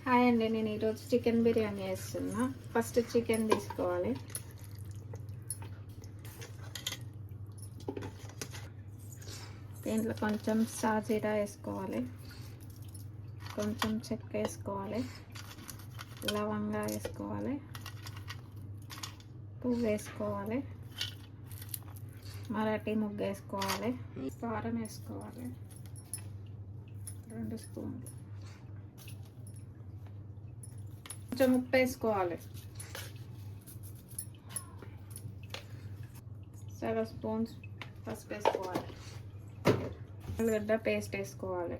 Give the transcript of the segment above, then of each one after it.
Hi అండి, నేను ఈరోజు చికెన్ బిర్యానీ చేస్తున్నా. ఫస్ట్ చికెన్ తీసుకోవాలి. దీంట్లో కొంచెం సాజీరా వేసుకోవాలి, కొంచెం చెక్క వేసుకోవాలి, లవంగా వేసుకోవాలి, పువ్వు వేసుకోవాలి, మరాఠీ ముగ్గ వేసుకోవాలి, కారం వేసుకోవాలి 2 స్పూన్లు, కొంచెం ఉప్పు వేసుకోవాలి, 7 స్పూన్స్ పసుపు వేసుకోవాలి, ఉల్లిగడ్డ పేస్ట్ వేసుకోవాలి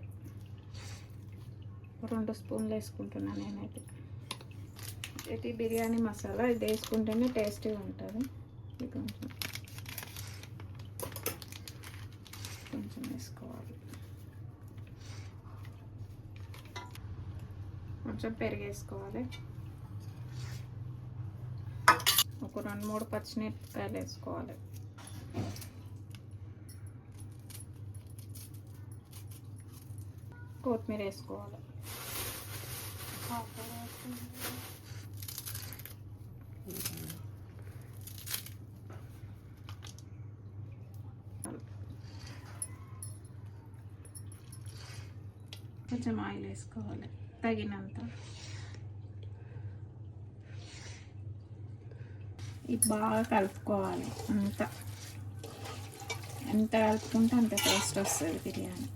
2 స్పూన్లు వేసుకుంటున్నాను నేనైతే. ఇది బిర్యానీ మసాలా, ఇది వేసుకుంటేనే టేస్టీగా ఉంటుంది. ఇది కొంచెం వేసుకోవాలి, కొంచెం పెరుగు వేసుకోవాలి, ఒక 2-3 పచ్చిమిరపకాయలు వేసుకోవాలి, కొత్తిమీర వేసుకోవాలి, కొంచెం ఆయిల్ వేసుకోవాలి తగినంత. ఇది బాగా కలుపుకోవాలి. ఎంత కలుపుకుంటే అంత టేస్ట్ వస్తుంది బిర్యానీ.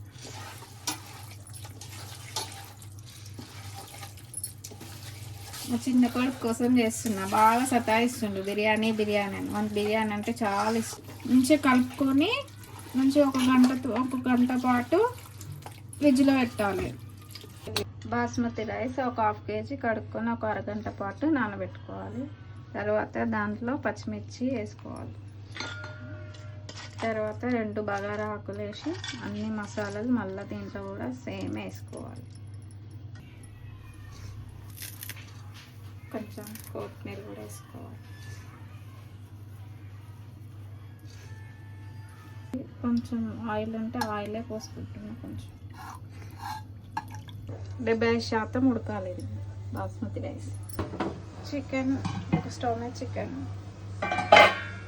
మా చిన్న కొడుకు కోసం చేస్తున్నా, బాగా సతాయిస్తుండు బిర్యానీ బిర్యానీ అని. మనకు బిర్యానీ అంటే చాలా ఇష్టం. మంచిగా కలుపుకొని మంచిగా ఒక గంట పాటు ఫ్రిడ్జ్లో పెట్టాలి. బాస్మతి రైస్ ఒక 1/2 కేజీ కడుక్కొని ఒక అరగంట పాటు నానబెట్టుకోవాలి. తర్వాత దాంట్లో పచ్చిమిర్చి వేసుకోవాలి. తర్వాత 2 బగారా ఆకులు వేసి అన్ని మసాలాలు మళ్ళీ దీంట్లో కూడా సేమ్ వేసుకోవాలి. కొంచెం కొత్తిమీర కూడా వేసుకోవాలి. కొంచెం ఆయిల్ ఉంటే ఆయిలే పోసుకుంటున్నాను. కొంచెం 75% ఉడకాలి ఇది బాస్మతి రైస్. చికెన్ ఒక స్టవ్ మీద చికెన్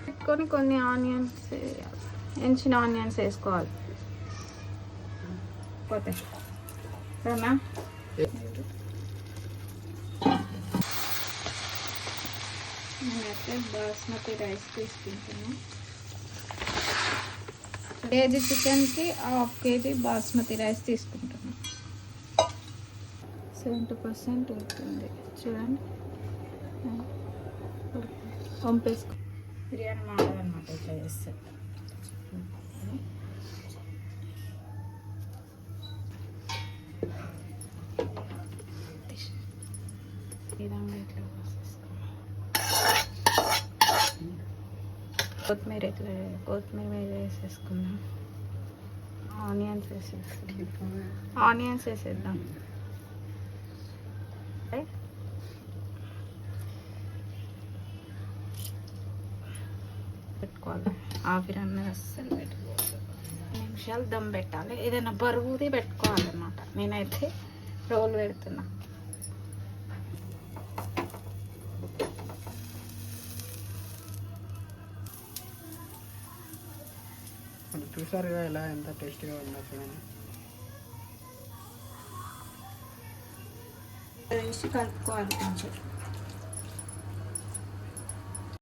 పెట్టుకొని కొన్ని ఆనియన్స్, ఎంచిన ఆనియన్స్ వేసుకోవాలి. పోతే సరేనా? నేనైతే బాస్మతి రైస్ తీసుకుంటున్నాను. కేజీ చికెన్కి 1/2 కేజీ బాస్మతి రైస్ తీసుకుంటున్నాను. 70% ఉంటుంది చూడండి. పంపేసుకో. బిర్యానీ మాడదన్నమాట ఇట్లా చేస్తే. ఇదంగా ఇట్లా కొత్తిమీర మీద వేసేసుకుందాం. ఆనియన్స్ వేసేద్దాం. పెట్టుకోవాలి. ఆవిరి అన్నది అస్సలు పెట్టుకోవాలి. 2 నిమిషాలు దమ్ పెట్టాలి. ఏదైనా బరువుది పెట్టుకోవాలన్నమాట. నేనైతే రోల్ పెడుతున్నా. చూసారుగా ఎలా ఎంత టేస్టీగా ఉందో చూడండి. వేసి కలుపుకోవాలి కొంచెం.